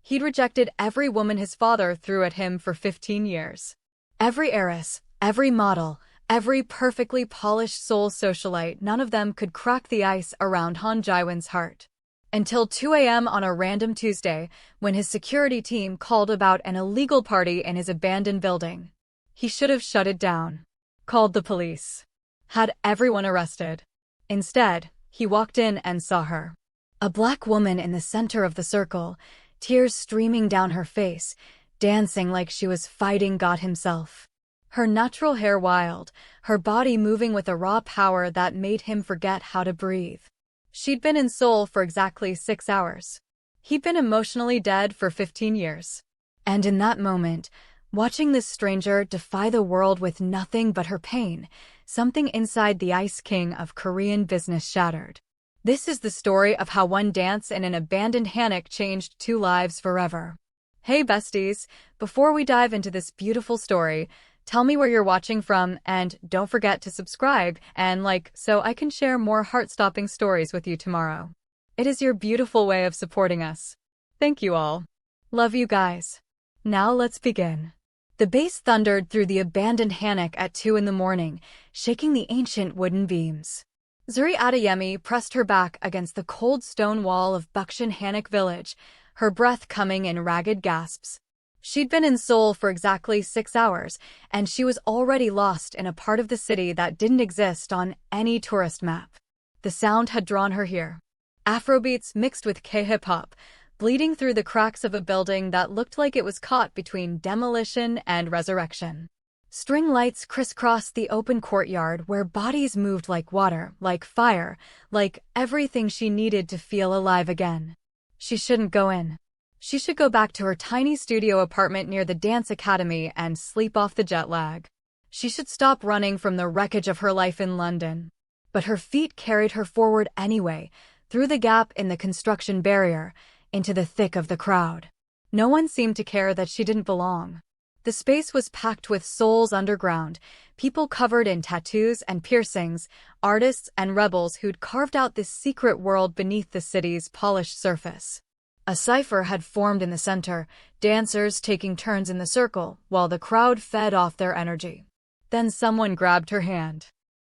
He'd rejected every woman his father threw at him for 15 years. Every heiress, every model, every perfectly polished Seoul socialite, none of them could crack the ice around Han Jiwon's heart. Until 2 a.m. on a random Tuesday, when his security team called about an illegal party in his abandoned building. He should have shut it down. Called the police. Had everyone arrested. Instead, he walked in and saw her. A black woman in the center of the circle, tears streaming down her face, dancing like she was fighting God himself. Her natural hair wild, her body moving with a raw power that made him forget how to breathe. She'd been in Seoul for exactly 6 hours. He'd been emotionally dead for 15 years. And in that moment, watching this stranger defy the world with nothing but her pain, something inside the Ice King of Korean business shattered. This is the story of how one dance in an abandoned hanok changed 2 lives forever. Hey besties, before we dive into this beautiful story, tell me where you're watching from and don't forget to subscribe and like so I can share more heart-stopping stories with you tomorrow. It is your beautiful way of supporting us. Thank you all. Love you guys. Now let's begin. The bass thundered through the abandoned hanok at 2 in the morning, shaking the ancient wooden beams. Zuri Adeyemi pressed her back against the cold stone wall of Bukshin Hanok village, her breath coming in ragged gasps. She'd been in Seoul for exactly 6 hours, and she was already lost in a part of the city that didn't exist on any tourist map. The sound had drawn her here. Afrobeats mixed with K-hip-hop, bleeding through the cracks of a building that looked like it was caught between demolition and resurrection. String lights crisscrossed the open courtyard where bodies moved like water, like fire, like everything she needed to feel alive again. She shouldn't go in. She should go back to her tiny studio apartment near the dance academy and sleep off the jet lag. She should stop running from the wreckage of her life in London. But her feet carried her forward anyway, through the gap in the construction barrier, into the thick of the crowd. No one seemed to care that she didn't belong. The space was packed with souls underground, people covered in tattoos and piercings, artists and rebels who'd carved out this secret world beneath the city's polished surface. A cipher had formed in the center, dancers taking turns in the circle, while the crowd fed off their energy. Then someone grabbed her hand.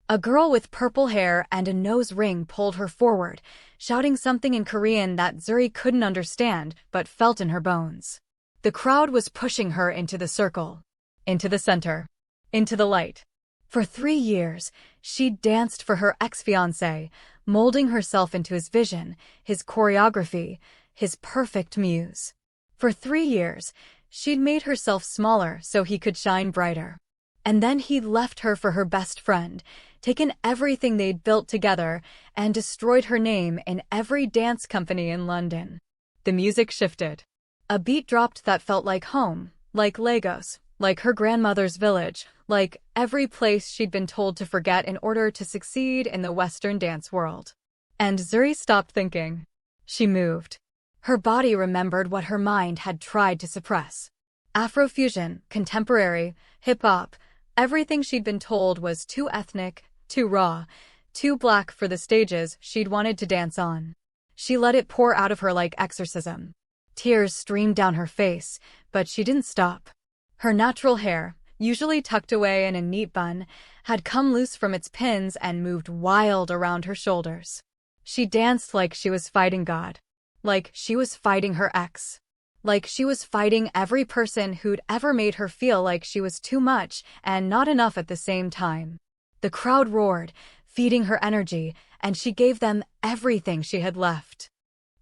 A girl with purple hair and a nose ring pulled her forward, shouting something in Korean that Zuri couldn't understand but felt in her bones. The crowd was pushing her into the circle, into the center, into the light. For 3 years, she'd danced for her ex-fiancé, molding herself into his vision, his choreography, his perfect muse. For 3 years, she'd made herself smaller so he could shine brighter. And then he'd left her for her best friend, taken everything they'd built together, and destroyed her name in every dance company in London. The music shifted. A beat dropped that felt like home, like Lagos, like her grandmother's village, like every place she'd been told to forget in order to succeed in the Western dance world. And Zuri stopped thinking. She moved. Her body remembered what her mind had tried to suppress. Afrofusion, contemporary, hip-hop, everything she'd been told was too ethnic, too raw, too black for the stages she'd wanted to dance on. She let it pour out of her like exorcism. Tears streamed down her face, but she didn't stop. Her natural hair, usually tucked away in a neat bun, had come loose from its pins and moved wild around her shoulders. She danced like she was fighting God. Like she was fighting her ex. Like she was fighting every person who'd ever made her feel like she was too much and not enough at the same time. The crowd roared, feeding her energy, and she gave them everything she had left.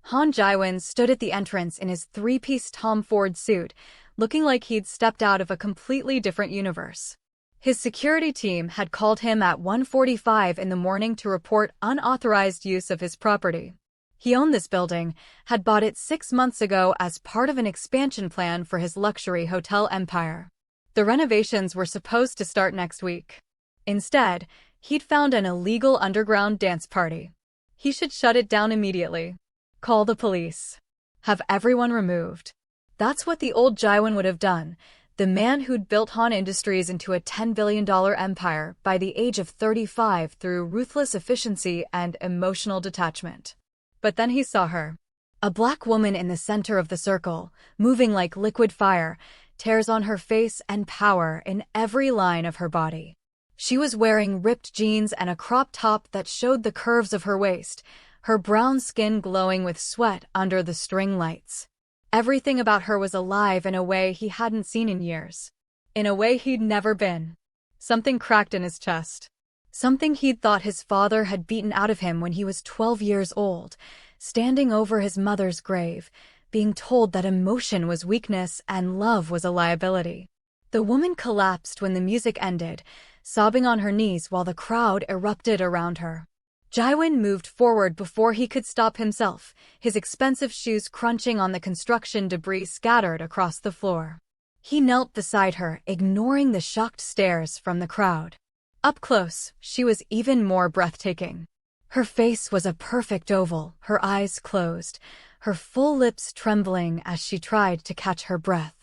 Han Jiwon stood at the entrance in his 3-piece Tom Ford suit, looking like he'd stepped out of a completely different universe. His security team had called him at 1:45 in the morning to report unauthorized use of his property. He owned this building, had bought it 6 months ago as part of an expansion plan for his luxury hotel empire. The renovations were supposed to start next week. Instead, he'd found an illegal underground dance party. He should shut it down immediately. Call the police. Have everyone removed. That's what the old Jiwon would have done, the man who'd built Han Industries into a $10 billion empire by the age of 35 through ruthless efficiency and emotional detachment. But then he saw her. A black woman in the center of the circle, moving like liquid fire, tears on her face and power in every line of her body. She was wearing ripped jeans and a crop top that showed the curves of her waist, her brown skin glowing with sweat under the string lights. Everything about her was alive in a way he hadn't seen in years. In a way he'd never been. Something cracked in his chest. Something he'd thought his father had beaten out of him when he was 12 years old, standing over his mother's grave, being told that emotion was weakness and love was a liability. The woman collapsed when the music ended, sobbing on her knees while the crowd erupted around her. Jiwon moved forward before he could stop himself, his expensive shoes crunching on the construction debris scattered across the floor. He knelt beside her, ignoring the shocked stares from the crowd. Up close, she was even more breathtaking. Her face was a perfect oval, her eyes closed, her full lips trembling as she tried to catch her breath.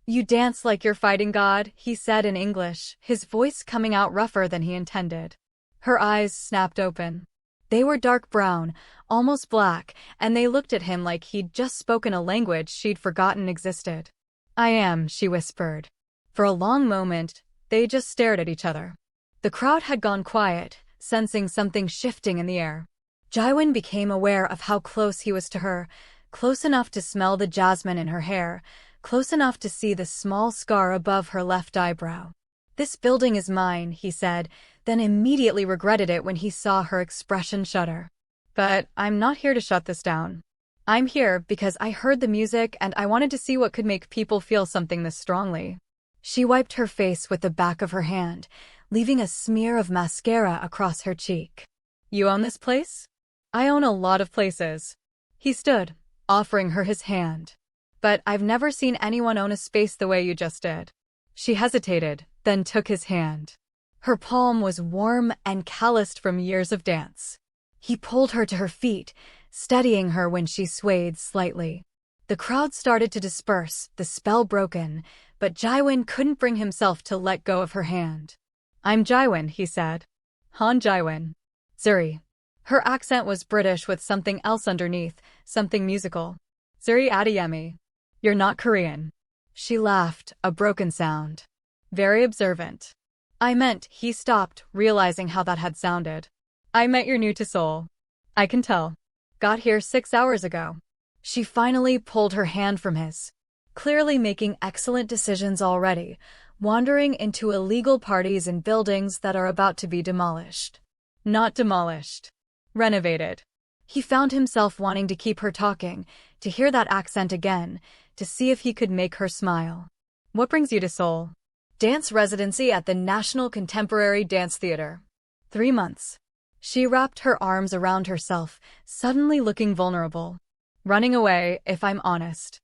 "You dance like you're fighting God," he said in English, his voice coming out rougher than he intended. Her eyes snapped open. They were dark brown, almost black, and they looked at him like he'd just spoken a language she'd forgotten existed. "I am," she whispered. For a long moment, they just stared at each other. The crowd had gone quiet, sensing something shifting in the air. Jiwon became aware of how close he was to her, close enough to smell the jasmine in her hair, close enough to see the small scar above her left eyebrow. "This building is mine," he said, then immediately regretted it when he saw her expression shudder. "But I'm not here to shut this down. I'm here because I heard the music and I wanted to see what could make people feel something this strongly." She wiped her face with the back of her hand, leaving a smear of mascara across her cheek. "You own this place?" "I own a lot of places." He stood, offering her his hand. "But I've never seen anyone own a space the way you just did." She hesitated, then took his hand. Her palm was warm and calloused from years of dance. He pulled her to her feet, steadying her when she swayed slightly. The crowd started to disperse, the spell broken, but Jiwon couldn't bring himself to let go of her hand. "I'm Jiwon," he said. "Han Jiwon." "Zuri." Her accent was British with something else underneath, something musical. "Zuri Adeyemi. You're not Korean." She laughed, a broken sound. "Very observant." "I meant," he stopped, realizing how that had sounded. "I meant you're new to Seoul. I can tell. Got here 6 hours ago." She finally pulled her hand from his. Clearly making excellent decisions already, wandering into illegal parties in buildings that are about to be demolished. Not demolished. Renovated. He found himself wanting to keep her talking, to hear that accent again, to see if he could make her smile. "What brings you to Seoul?" "Dance residency at the National Contemporary Dance Theater." 3 months. She wrapped her arms around herself, suddenly looking vulnerable. "Running away, if I'm honest."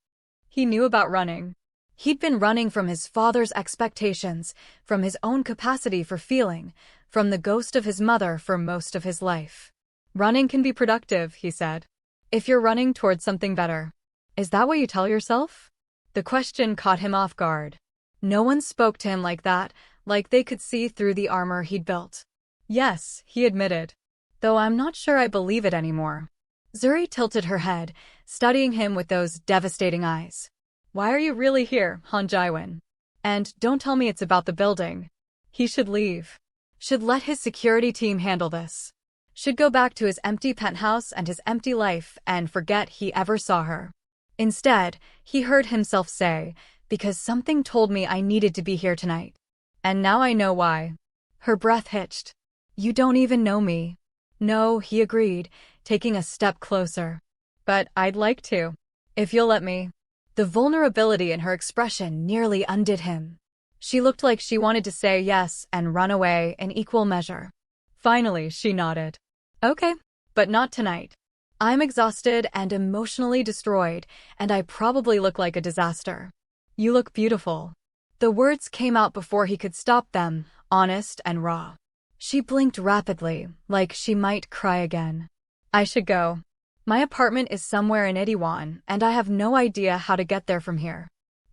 He knew about running. He'd been running from his father's expectations, from his own capacity for feeling, from the ghost of his mother for most of his life. "Running can be productive," he said. "If you're running towards something better." "Is that what you tell yourself?" The question caught him off guard. No one spoke to him like that, like they could see through the armor he'd built. "Yes," he admitted. "Though I'm not sure I believe it anymore." Zuri tilted her head, studying him with those devastating eyes. "Why are you really here, Han Jiwon? And don't tell me it's about the building." He should leave. Should let his security team handle this. Should go back to his empty penthouse and his empty life and forget he ever saw her. Instead, he heard himself say, "Because something told me I needed to be here tonight. And now I know why." Her breath hitched. "You don't even know me." "No," he agreed, taking a step closer. "But I'd like to. If you'll let me." The vulnerability in her expression nearly undid him. She looked like she wanted to say yes and run away in equal measure. Finally, she nodded. "Okay, but not tonight. I'm exhausted and emotionally destroyed, and I probably look like a disaster." "You look beautiful." The words came out before he could stop them, honest and raw. She blinked rapidly, like she might cry again. "I should go. My apartment is somewhere in Itaewon, and I have no idea how to get there from here."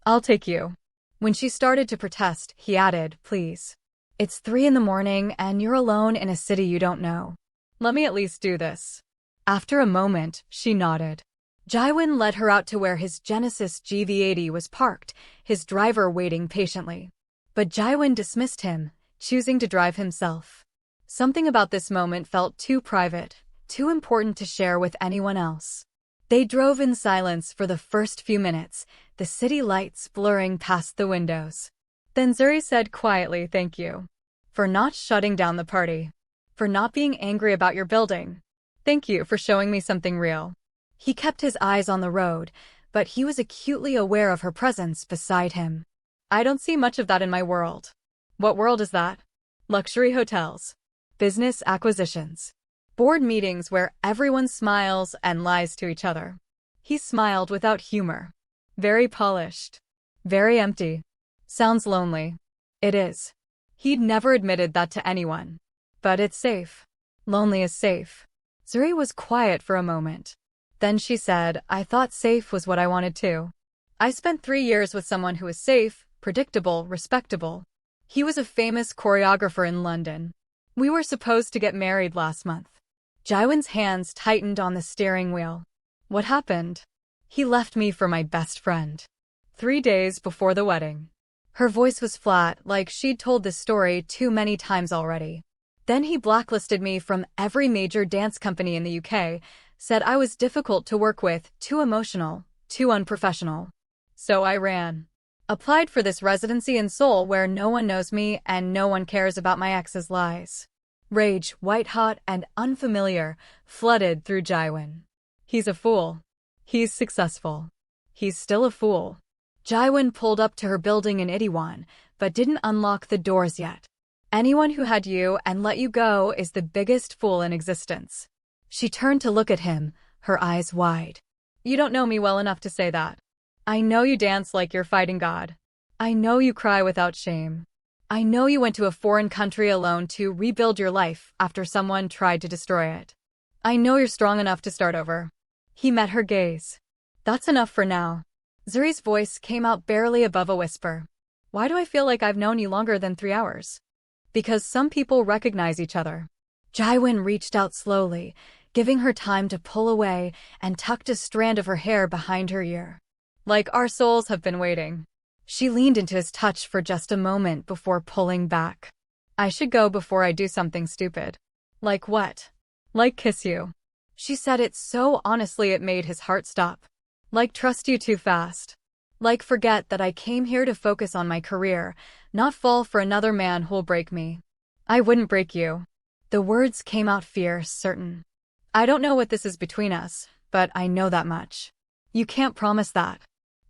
"I'll take you." When she started to protest, he added, "Please. It's 3 a.m. and you're alone in a city you don't know. Let me at least do this." After a moment, she nodded. Jiwon led her out to where his Genesis GV80 was parked, his driver waiting patiently. But Jiwon dismissed him, choosing to drive himself. Something about this moment felt too private, too important to share with anyone else. They drove in silence for the first few minutes, the city lights blurring past the windows. Then Zuri said quietly, "Thank you. For not shutting down the party. For not being angry about your building. Thank you for showing me something real." He kept his eyes on the road, but he was acutely aware of her presence beside him. "I don't see much of that in my world." "What world is that?" "Luxury hotels. Business acquisitions. Board meetings where everyone smiles and lies to each other." He smiled without humor. "Very polished. Very empty. Sounds lonely." "It is." He'd never admitted that to anyone. "But it's safe." "Lonely is safe." Zuri was quiet for a moment. Then she said, "I thought safe was what I wanted too. I spent 3 years with someone who was safe, predictable, respectable. He was a famous choreographer in London. We were supposed to get married last month." Jiwon's hands tightened on the steering wheel. "What happened?" "He left me for my best friend. 3 days before the wedding." Her voice was flat, like she'd told this story too many times already. "Then he blacklisted me from every major dance company in the UK, said I was difficult to work with, too emotional, too unprofessional. So I ran. Applied for this residency in Seoul where no one knows me and no one cares about my ex's lies." Rage, white-hot and unfamiliar, flooded through Jiwon. "He's a fool. He's successful. He's still a fool." Jiwon pulled up to her building in Itaewon, but didn't unlock the doors yet. "Anyone who had you and let you go is the biggest fool in existence." She turned to look at him, her eyes wide. "You don't know me well enough to say that. I know you dance like you're fighting God. I know you cry without shame. I know you went to a foreign country alone to rebuild your life after someone tried to destroy it. I know you're strong enough to start over." He met her gaze. "That's enough for now." Zuri's voice came out barely above a whisper. "Why do I feel like I've known you longer than 3 hours?" "Because some people recognize each other." Jiwon reached out slowly, giving her time to pull away, and tucked a strand of her hair behind her ear. "Like our souls have been waiting." She leaned into his touch for just a moment before pulling back. "I should go before I do something stupid." "Like what?" "Like kiss you." She said it so honestly it made his heart stop. "Like trust you too fast. Like forget that I came here to focus on my career, not fall for another man who'll break me." "I wouldn't break you." The words came out fierce, certain. "I don't know what this is between us, but I know that much." "You can't promise that."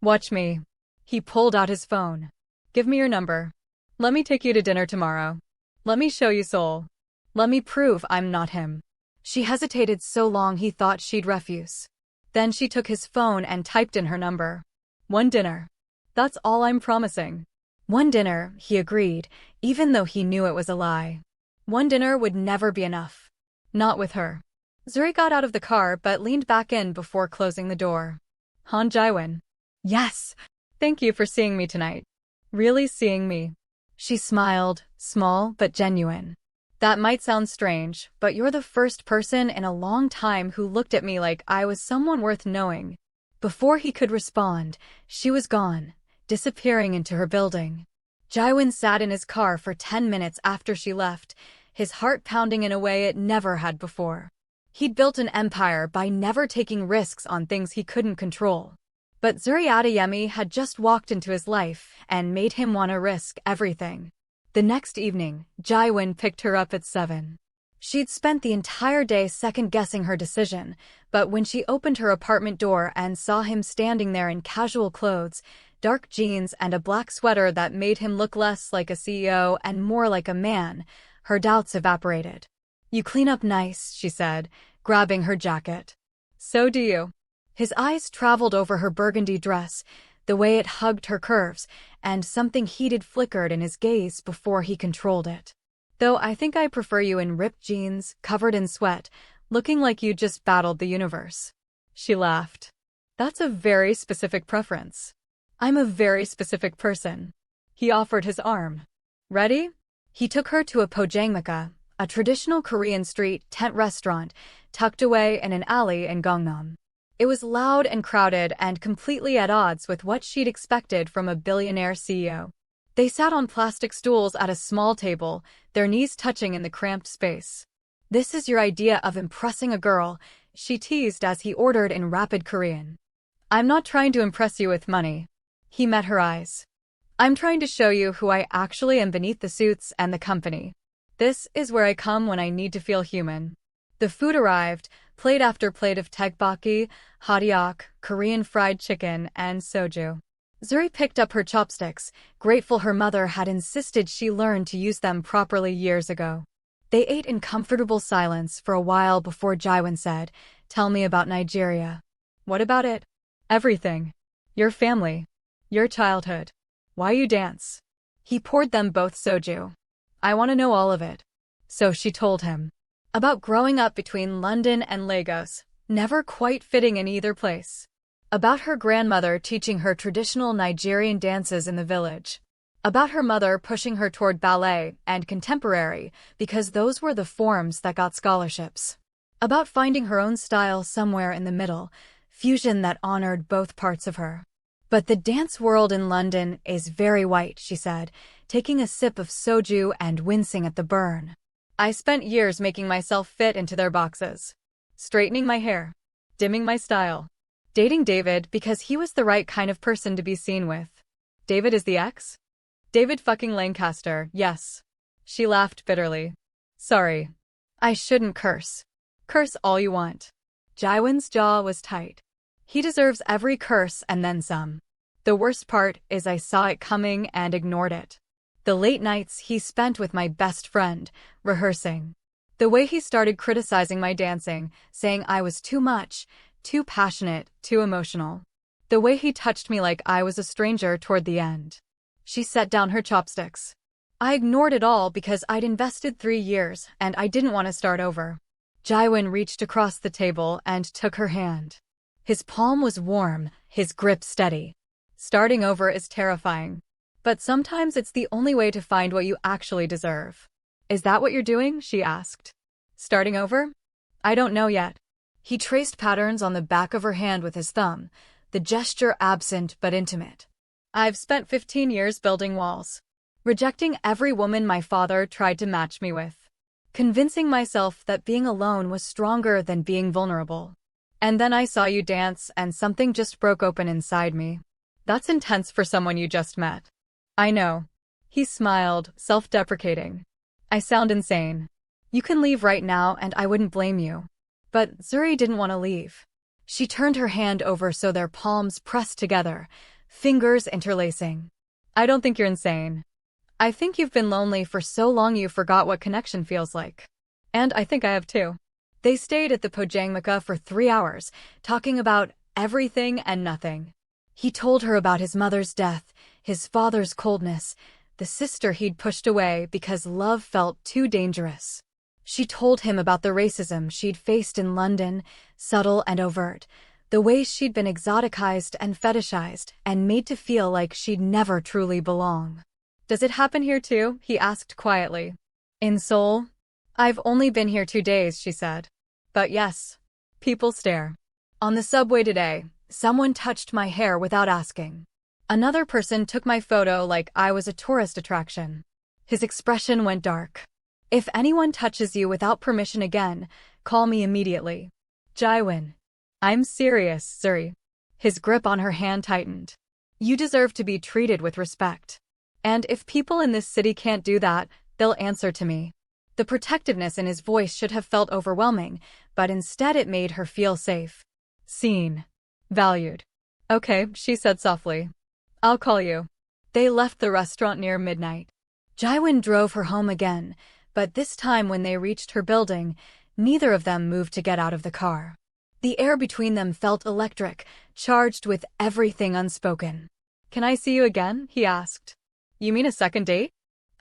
"Watch me." He pulled out his phone. "Give me your number. Let me take you to dinner tomorrow. Let me show you Seoul. Let me prove I'm not him." She hesitated so long he thought she'd refuse. Then she took his phone and typed in her number. "1 dinner. That's all I'm promising." "1 dinner," he agreed, even though he knew it was a lie. 1 dinner would never be enough. Not with her. Zuri got out of the car but leaned back in before closing the door. "Han Jiwon." "Yes. Thank you for seeing me tonight. Really seeing me." She smiled, small but genuine. "That might sound strange, but you're the first person in a long time who looked at me like I was someone worth knowing." Before he could respond, she was gone, disappearing into her building. Jiwon sat in his car for 10 minutes after she left, his heart pounding in a way it never had before. He'd built an empire by never taking risks on things he couldn't control. But Zuri Adeyemi had just walked into his life and made him want to risk everything. The next evening, Jiwon picked her up at 7. She'd spent the entire day second-guessing her decision, but when she opened her apartment door and saw him standing there in casual clothes, dark jeans and a black sweater that made him look less like a CEO and more like a man, her doubts evaporated. "You clean up nice," she said, grabbing her jacket. "So do you." His eyes traveled over her burgundy dress, the way it hugged her curves, and something heated flickered in his gaze before he controlled it. "Though I think I prefer you in ripped jeans, covered in sweat, looking like you just battled the universe." She laughed. "That's a very specific preference." "I'm a very specific person." He offered his arm. "Ready?" He took her to a pojangmaka, a traditional Korean street tent restaurant tucked away in an alley in Gangnam. It was loud and crowded and completely at odds with what she'd expected from a billionaire CEO. They sat on plastic stools at a small table, their knees touching in the cramped space. "This is your idea of impressing a girl," she teased as he ordered in rapid Korean. "I'm not trying to impress you with money." He met her eyes. "I'm trying to show you who I actually am beneath the suits and the company. This is where I come when I need to feel human." The food arrived, plate after plate of tteokbokki, hotteok, Korean fried chicken, and soju. Zuri picked up her chopsticks, grateful her mother had insisted she learn to use them properly years ago. They ate in comfortable silence for a while before Jiwon said, "Tell me about Nigeria." "What about it?" "Everything. Your family. Your childhood. Why you dance." He poured them both soju. "I want to know all of it." So she told him. About growing up between London and Lagos, never quite fitting in either place. About her grandmother teaching her traditional Nigerian dances in the village. About her mother pushing her toward ballet and contemporary because those were the forms that got scholarships. About finding her own style somewhere in the middle, fusion that honored both parts of her. "But the dance world in London is very white," she said, taking a sip of soju and wincing at the burn. "I spent years making myself fit into their boxes. Straightening my hair. Dimming my style. Dating David because he was the right kind of person to be seen with." "David is the ex?" "David fucking Lancaster, yes." She laughed bitterly. "Sorry. I shouldn't curse." "Curse all you want." Jiwon's jaw was tight. He deserves every curse and then some. The worst part is I saw it coming and ignored it. The late nights he spent with my best friend, rehearsing. The way he started criticizing my dancing, saying I was too much, too passionate, too emotional. The way he touched me like I was a stranger toward the end. She set down her chopsticks. I ignored it all because I'd invested 3 years and I didn't want to start over. Jiwon reached across the table and took her hand. His palm was warm, his grip steady. Starting over is terrifying. But sometimes it's the only way to find what you actually deserve. "Is that what you're doing?" she asked. "Starting over?" "I don't know yet." He traced patterns on the back of her hand with his thumb, the gesture absent but intimate. "I've spent 15 years building walls. Rejecting every woman my father tried to match me with. Convincing myself that being alone was stronger than being vulnerable. And then I saw you dance and something just broke open inside me." "That's intense for someone you just met." "I know." He smiled, self-deprecating. "I sound insane. You can leave right now and I wouldn't blame you." But Zuri didn't want to leave. She turned her hand over so their palms pressed together, fingers interlacing. "I don't think you're insane. I think you've been lonely for so long you forgot what connection feels like. And I think I have too." They stayed at the Pojangmaka for 3 hours, talking about everything and nothing. He told her about his mother's death, his father's coldness, the sister he'd pushed away because love felt too dangerous. She told him about the racism she'd faced in London, subtle and overt, the ways she'd been exoticized and fetishized and made to feel like she'd never truly belong. "Does it happen here too?" he asked quietly. "In Seoul?" "I've only been here 2 days," she said. "But yes. People stare. On the subway today, someone touched my hair without asking. Another person took my photo like I was a tourist attraction." His expression went dark. "If anyone touches you without permission again, call me immediately." "Jiwon." "I'm serious, Zuri." His grip on her hand tightened. "You deserve to be treated with respect. And if people in this city can't do that, they'll answer to me." The protectiveness in his voice should have felt overwhelming, but instead it made her feel safe. Seen. Valued. "Okay," she said softly. "I'll call you." They left the restaurant near midnight. Jiwon drove her home again, but this time when they reached her building, neither of them moved to get out of the car. The air between them felt electric, charged with everything unspoken. "Can I see you again?" he asked. "You mean a second date?"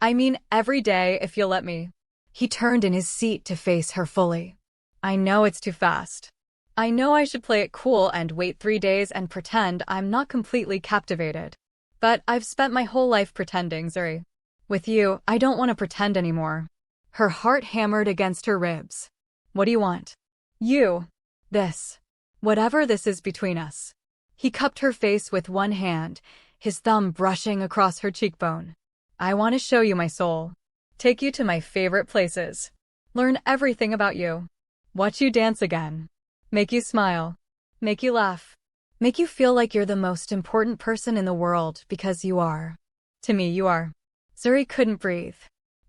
"I mean every day if you'll let me." He turned in his seat to face her fully. "I know it's too fast. I know I should play it cool and wait 3 days and pretend I'm not completely captivated. But I've spent my whole life pretending, Zuri. With you, I don't want to pretend anymore." Her heart hammered against her ribs. "What do you want?" "You. This. Whatever this is between us. He cupped her face with one hand, his thumb brushing across her cheekbone. I want to show you my soul. Take you to my favorite places. Learn everything about you. Watch you dance again. Make you smile. Make you laugh. Make you feel like you're the most important person in the world because you are. To me, you are. Zuri couldn't breathe.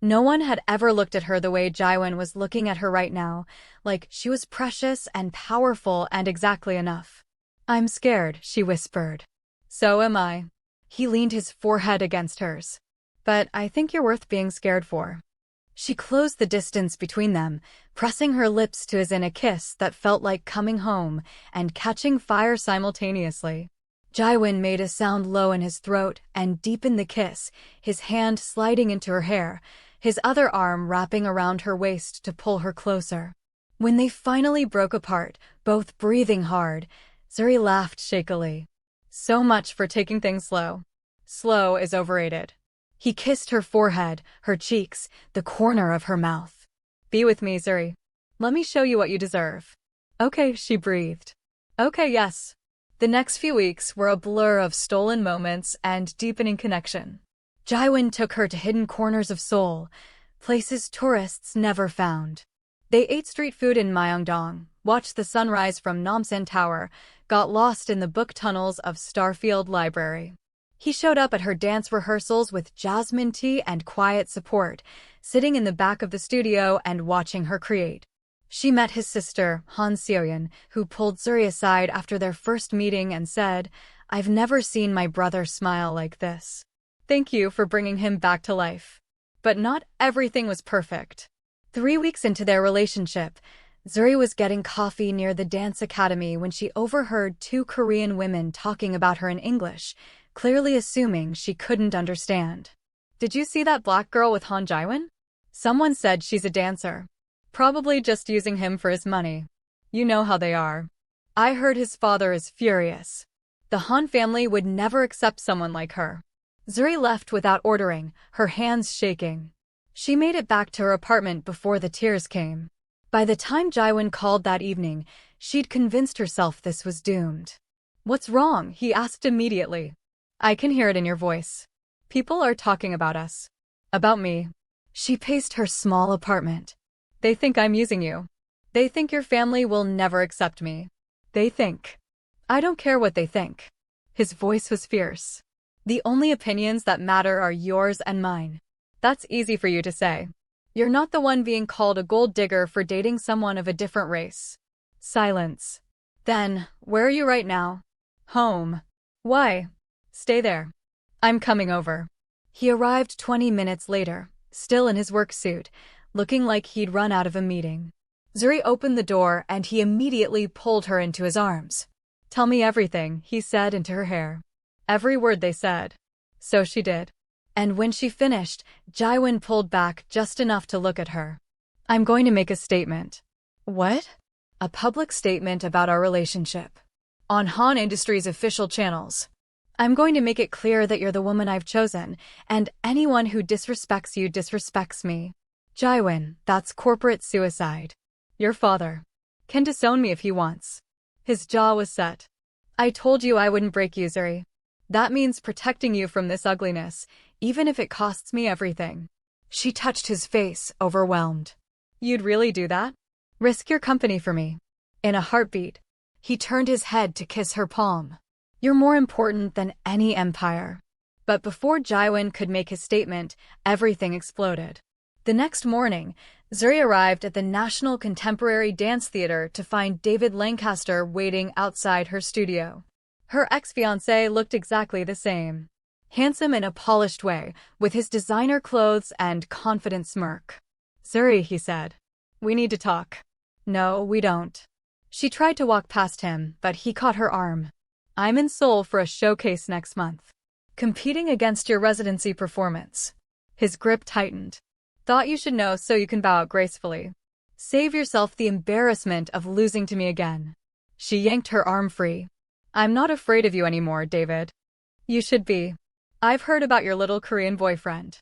No one had ever looked at her the way Jiwon was looking at her right now, like she was precious and powerful and exactly enough. I'm scared, she whispered. So am I. He leaned his forehead against hers. But I think you're worth being scared for. She closed the distance between them, pressing her lips to his in a kiss that felt like coming home and catching fire simultaneously. Jiwon made a sound low in his throat and deepened the kiss, his hand sliding into her hair, his other arm wrapping around her waist to pull her closer. When they finally broke apart, both breathing hard, Zuri laughed shakily. So much for taking things slow. Slow is overrated. He kissed her forehead, her cheeks, the corner of her mouth. Be with me, Zuri. Let me show you what you deserve. Okay, she breathed. Okay, yes. The next few weeks were a blur of stolen moments and deepening connection. Jiwon took her to hidden corners of Seoul, places tourists never found. They ate street food in Myeongdong, watched the sunrise from Namsan Tower, got lost in the book tunnels of Starfield Library. He showed up at her dance rehearsals with jasmine tea and quiet support, sitting in the back of the studio and watching her create. She met his sister, Han Jiwon, who pulled Zuri aside after their first meeting and said, I've never seen my brother smile like this. Thank you for bringing him back to life. But not everything was perfect. 3 weeks into their relationship, Zuri was getting coffee near the dance academy when she overheard 2 Korean women talking about her in English, clearly assuming she couldn't understand. Did you see that black girl with Han Jiwon? Someone said she's a dancer. Probably just using him for his money. You know how they are. I heard his father is furious. The Han family would never accept someone like her. Zuri left without ordering, her hands shaking. She made it back to her apartment before the tears came. By the time Jiwon called that evening, she'd convinced herself this was doomed. What's wrong? He asked immediately. I can hear it in your voice. People are talking about us. About me. She paced her small apartment. They think I'm using you. They think your family will never accept me. They think. I don't care what they think. His voice was fierce. The only opinions that matter are yours and mine. That's easy for you to say. You're not the one being called a gold digger for dating someone of a different race. Silence. Then, where are you right now? Home. Why? Stay there. I'm coming over. He arrived 20 minutes later, still in his work suit, looking like he'd run out of a meeting. Zuri opened the door and he immediately pulled her into his arms. Tell me everything, he said into her hair. Every word they said. So she did. And when she finished, Jiwon pulled back just enough to look at her. I'm going to make a statement. What? A public statement about our relationship. On Han Industries' official channels. I'm going to make it clear that you're the woman I've chosen, and anyone who disrespects you disrespects me. Jiwon, that's corporate suicide. Your father can disown me if he wants. His jaw was set. I told you I wouldn't break you, Zuri. That means protecting you from this ugliness, even if it costs me everything. She touched his face, overwhelmed. You'd really do that? Risk your company for me? In a heartbeat. He turned his head to kiss her palm. You're more important than any empire. But before Jiwon could make his statement, everything exploded. The next morning, Zuri arrived at the National Contemporary Dance Theater to find David Lancaster waiting outside her studio. Her ex-fiancé looked exactly the same. Handsome in a polished way, with his designer clothes and confident smirk. Zuri, he said. We need to talk. No, we don't. She tried to walk past him, but he caught her arm. I'm in Seoul for a showcase next month. Competing against your residency performance. His grip tightened. Thought you should know so you can bow out gracefully. Save yourself the embarrassment of losing to me again. She yanked her arm free. I'm not afraid of you anymore, David. You should be. I've heard about your little Korean boyfriend.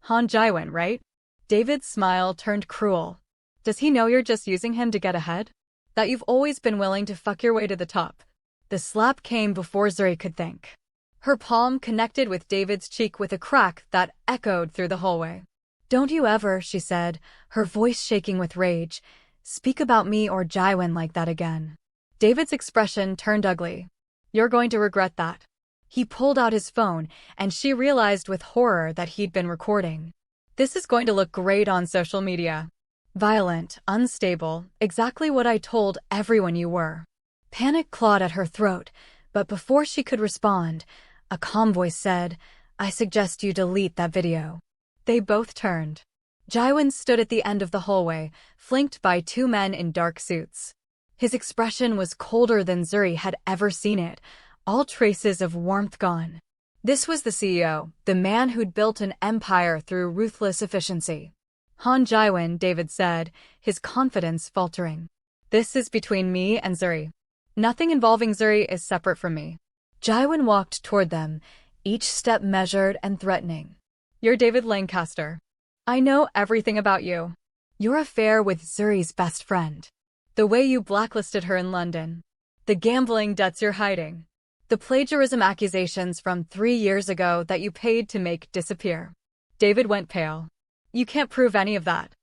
Han Jiwon, right? David's smile turned cruel. Does he know you're just using him to get ahead? That you've always been willing to fuck your way to the top. The slap came before Zuri could think. Her palm connected with David's cheek with a crack that echoed through the hallway. "Don't you ever," she said, her voice shaking with rage, "speak about me or Jiwon like that again." David's expression turned ugly. "You're going to regret that." He pulled out his phone, and she realized with horror that he'd been recording. "This is going to look great on social media. Violent, unstable, exactly what I told everyone you were." Panic clawed at her throat, but before she could respond, a calm voice said, "I suggest you delete that video." They both turned. Jiwon stood at the end of the hallway, flanked by two men in dark suits. His expression was colder than Zuri had ever seen it, all traces of warmth gone. This was the CEO, the man who'd built an empire through ruthless efficiency. "Han Jiwon," David said, his confidence faltering. "This is between me and Zuri. Nothing involving Zuri is separate from me." Jiwon walked toward them, each step measured and threatening. "You're David Lancaster. I know everything about you. Your affair with Zuri's best friend. The way you blacklisted her in London. The gambling debts you're hiding. The plagiarism accusations from 3 years ago that you paid to make disappear." David went pale. "You can't prove any of that."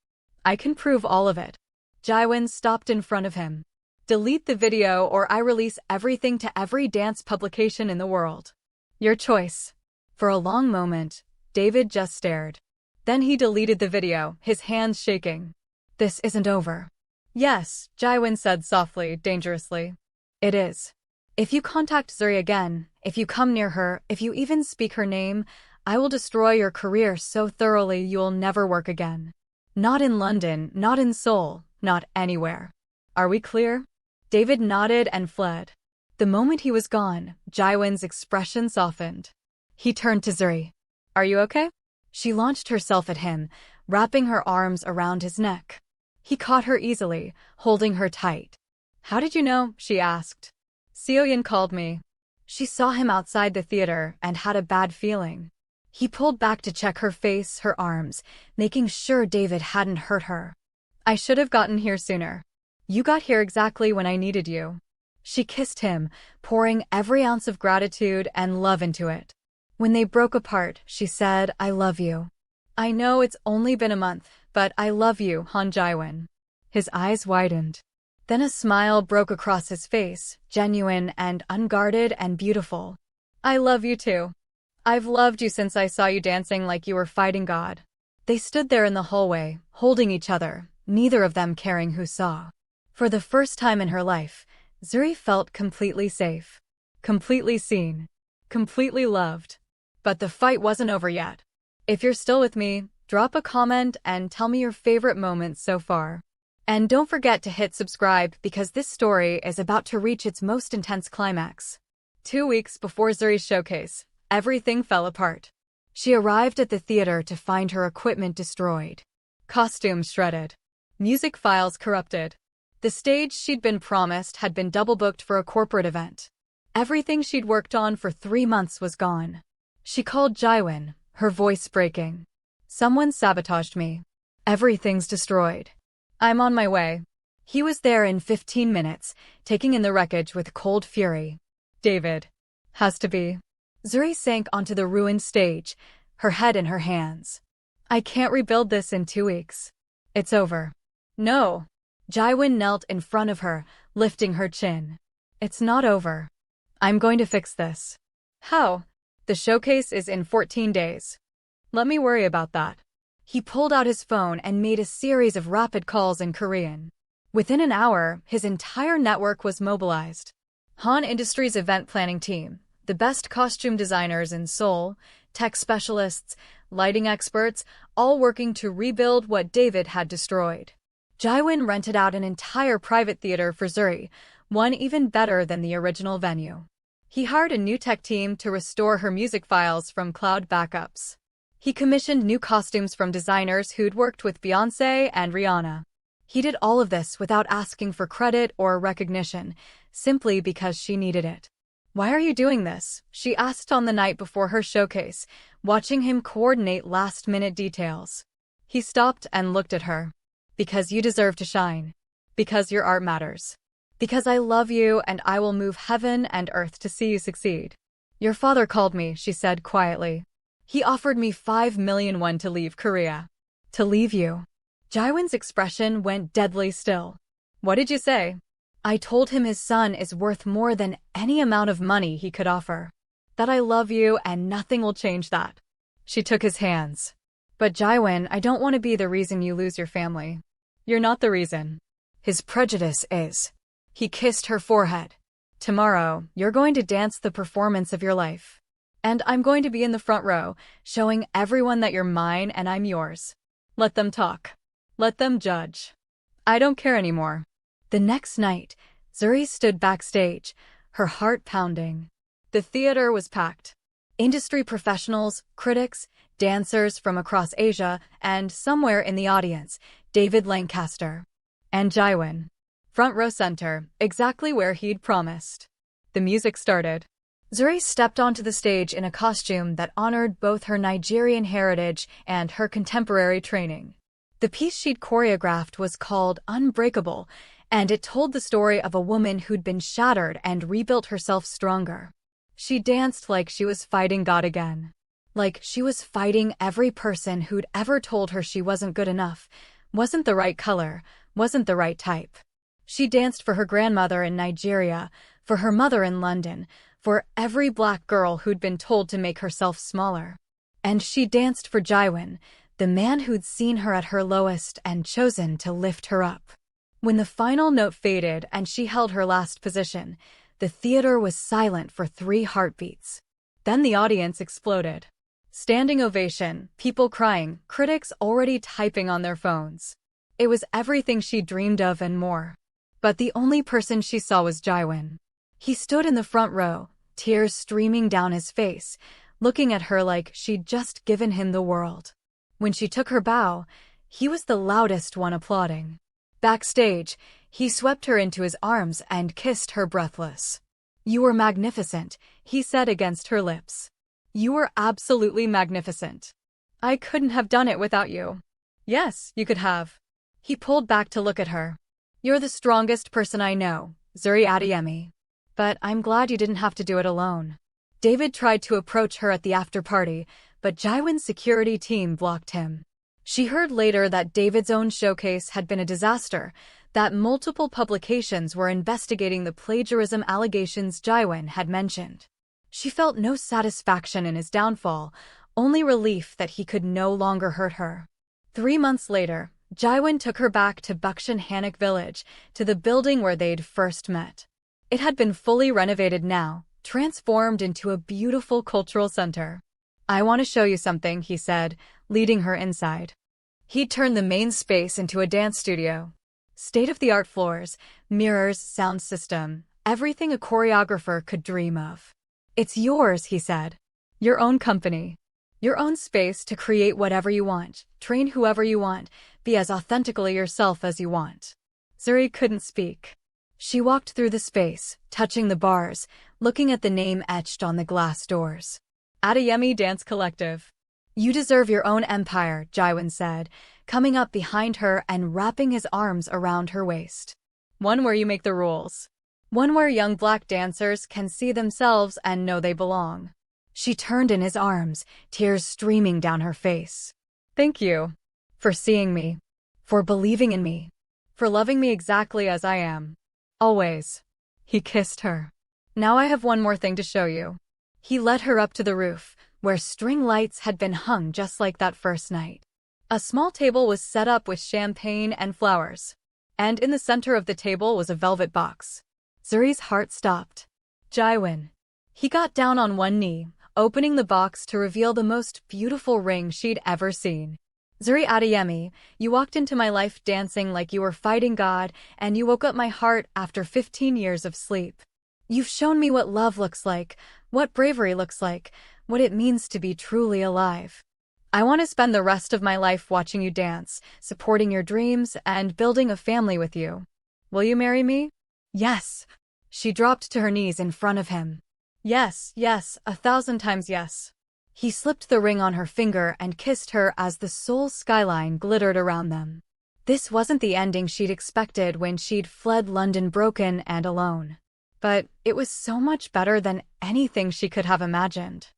"I can prove all of it." Jiwon stopped in front of him. "Delete the video or I release everything to every dance publication in the world. Your choice." For a long moment, David just stared. Then he deleted the video, his hands shaking. "This isn't over." "Yes," Jiwon said softly, dangerously. "It is. If you contact Zuri again, if you come near her, if you even speak her name, I will destroy your career so thoroughly you'll never work again. Not in London, not in Seoul, not anywhere. Are we clear?" David nodded and fled. The moment he was gone, Jiwon's expression softened. He turned to Zuri. "Are you okay?" She launched herself at him, wrapping her arms around his neck. He caught her easily, holding her tight. "How did you know?" she asked. "Seoul called me." She saw him outside the theater and had a bad feeling. He pulled back to check her face, her arms, making sure David hadn't hurt her. "I should have gotten here sooner. You got here exactly when I needed you." She kissed him, pouring every ounce of gratitude and love into it. When they broke apart, she said, "I love you. I know it's only been a month, but I love you, Han Jiwon." His eyes widened. Then a smile broke across his face, genuine and unguarded and beautiful. "I love you too. I've loved you since I saw you dancing like you were fighting God." They stood there in the hallway, holding each other, neither of them caring who saw. For the first time in her life, Zuri felt completely safe, completely seen, completely loved. But the fight wasn't over yet. If you're still with me, drop a comment and tell me your favorite moments so far. And don't forget to hit subscribe because this story is about to reach its most intense climax. 2 weeks before Zuri's showcase, everything fell apart. She arrived at the theater to find her equipment destroyed. Costumes shredded. Music files corrupted. The stage she'd been promised had been double-booked for a corporate event. Everything she'd worked on for 3 months was gone. She called Jiwon, her voice breaking. "Someone sabotaged me. Everything's destroyed. I'm on my way." He was there in 15 minutes, taking in the wreckage with cold fury. "David. Has to be." Zuri sank onto the ruined stage, her head in her hands. "I can't rebuild this in 2 weeks. It's over." "No." Jiwon knelt in front of her, lifting her chin. "It's not over. I'm going to fix this." "How?" "The showcase is in 14 days. Let me worry about that." He pulled out his phone and made a series of rapid calls in Korean. Within an hour, his entire network was mobilized. Han Industries' event planning team, the best costume designers in Seoul, tech specialists, lighting experts, all working to rebuild what David had destroyed. Jiwon rented out an entire private theater for Zuri, one even better than the original venue. He hired a new tech team to restore her music files from cloud backups. He commissioned new costumes from designers who'd worked with Beyoncé and Rihanna. He did all of this without asking for credit or recognition, simply because she needed it. "Why are you doing this?" she asked on the night before her showcase, watching him coordinate last-minute details. He stopped and looked at her. "Because you deserve to shine. Because your art matters. Because I love you and I will move heaven and earth to see you succeed. Your father called me, she said quietly. He offered me 5 million won to leave Korea. To leave you. Jiwon's expression went deadly still. What did you say? I told him his son is worth more than any amount of money he could offer. That I love you and nothing will change that. She took his hands. But Jiwon, I don't want to be the reason you lose your family. You're not the reason. His prejudice is. He kissed her forehead. Tomorrow, you're going to dance the performance of your life. And I'm going to be in the front row, showing everyone that you're mine and I'm yours. Let them talk. Let them judge. I don't care anymore. The next night, Zuri stood backstage, her heart pounding. The theater was packed. Industry professionals, critics, dancers from across Asia, and somewhere in the audience, David Lancaster. And Jiwon. Front row center, exactly where he'd promised. The music started. Zuri stepped onto the stage in a costume that honored both her Nigerian heritage and her contemporary training. The piece she'd choreographed was called Unbreakable, and it told the story of a woman who'd been shattered and rebuilt herself stronger. She danced like she was fighting God again. Like she was fighting every person who'd ever told her she wasn't good enough, wasn't the right color, wasn't the right type. She danced for her grandmother in Nigeria, for her mother in London, for every black girl who'd been told to make herself smaller. And she danced for Jiwon, the man who'd seen her at her lowest and chosen to lift her up. When the final note faded and she held her last position, the theater was silent for 3 heartbeats. Then the audience exploded. Standing ovation, people crying, critics already typing on their phones. It was everything she dreamed of and more. But the only person she saw was Jiwon. He stood in the front row, tears streaming down his face, looking at her like she'd just given him the world. When she took her bow, he was the loudest one applauding. Backstage, he swept her into his arms and kissed her breathless. You were magnificent, he said against her lips. You were absolutely magnificent. I couldn't have done it without you. Yes, you could have. He pulled back to look at her. You're the strongest person I know, Zuri Adeyemi. But I'm glad you didn't have to do it alone. David tried to approach her at the after-party, but Jiwon's security team blocked him. She heard later that David's own showcase had been a disaster, that multiple publications were investigating the plagiarism allegations Jiwon had mentioned. She felt no satisfaction in his downfall, only relief that he could no longer hurt her. 3 months later, Jiwon took her back to Bukshan Hanok village, to the building where they'd first met. It had been fully renovated now, transformed into a beautiful cultural center. I want to show you something, he said, leading her inside. He'd turned the main space into a dance studio. State-of-the-art floors, mirrors, sound system, everything a choreographer could dream of. It's yours, he said. Your own company. Your own space to create whatever you want, train whoever you want, be as authentically yourself as you want. Zuri couldn't speak. She walked through the space, touching the bars, looking at the name etched on the glass doors. Adeyemi Dance Collective. You deserve your own empire, Jiwon said, coming up behind her and wrapping his arms around her waist. One where you make the rules. One where young black dancers can see themselves and know they belong. She turned in his arms, tears streaming down her face. Thank you. For seeing me. For believing in me. For loving me exactly as I am. Always. He kissed her. Now I have one more thing to show you. He led her up to the roof, where string lights had been hung just like that first night. A small table was set up with champagne and flowers. And in the center of the table was a velvet box. Zuri's heart stopped. Jiwon. He got down on one knee, opening the box to reveal the most beautiful ring she'd ever seen. Zuri Adeyemi, you walked into my life dancing like you were fighting God, and you woke up my heart after 15 years of sleep. You've shown me what love looks like, what bravery looks like, what it means to be truly alive. I want to spend the rest of my life watching you dance, supporting your dreams, and building a family with you. Will you marry me? Yes. She dropped to her knees in front of him. Yes, yes, 1,000 times yes. He slipped the ring on her finger and kissed her as the Seoul skyline glittered around them. This wasn't the ending she'd expected when she'd fled London broken and alone. But it was so much better than anything she could have imagined.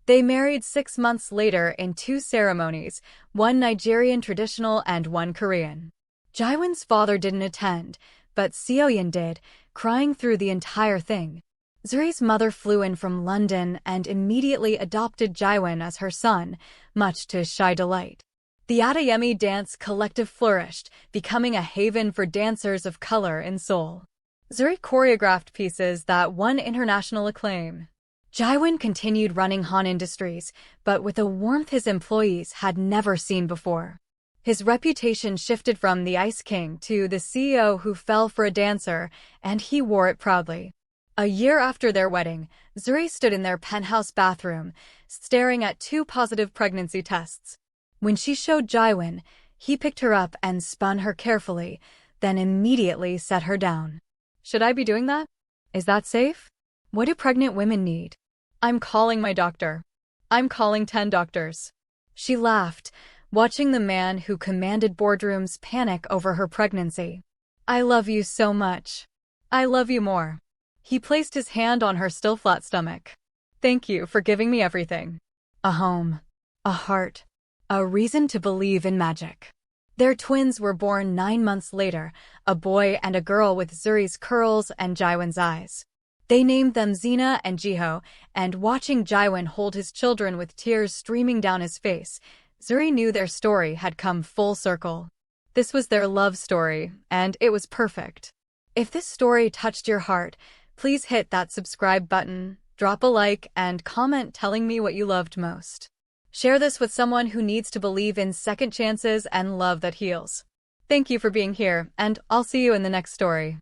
They married 6 months later in 2 ceremonies, one Nigerian traditional and one Korean. Jiwon's father didn't attend, but Seoul did, crying through the entire thing. Zuri's mother flew in from London and immediately adopted Jiwon as her son, much to his shy delight. The Adayemi dance collective flourished, becoming a haven for dancers of color in Seoul. Zuri choreographed pieces that won international acclaim. Jiwon continued running Han Industries, but with a warmth his employees had never seen before. His reputation shifted from the Ice King to the CEO who fell for a dancer, and he wore it proudly. A year after their wedding, Zuri stood in their penthouse bathroom, staring at 2 positive pregnancy tests. When she showed Jiwon, he picked her up and spun her carefully, then immediately set her down. Should I be doing that? Is that safe? What do pregnant women need? I'm calling my doctor. I'm calling 10 doctors. She laughed, watching the man who commanded boardrooms panic over her pregnancy. I love you so much. I love you more. He placed his hand on her still flat stomach. Thank you for giving me everything. A home. A heart. A reason to believe in magic. Their twins were born 9 months later, a boy and a girl with Zuri's curls and Jiwon's eyes. They named them Zina and Jiho, and watching Jiwon hold his children with tears streaming down his face, Zuri knew their story had come full circle. This was their love story, and it was perfect. If this story touched your heart, please hit that subscribe button, drop a like, and comment telling me what you loved most. Share this with someone who needs to believe in second chances and love that heals. Thank you for being here, and I'll see you in the next story.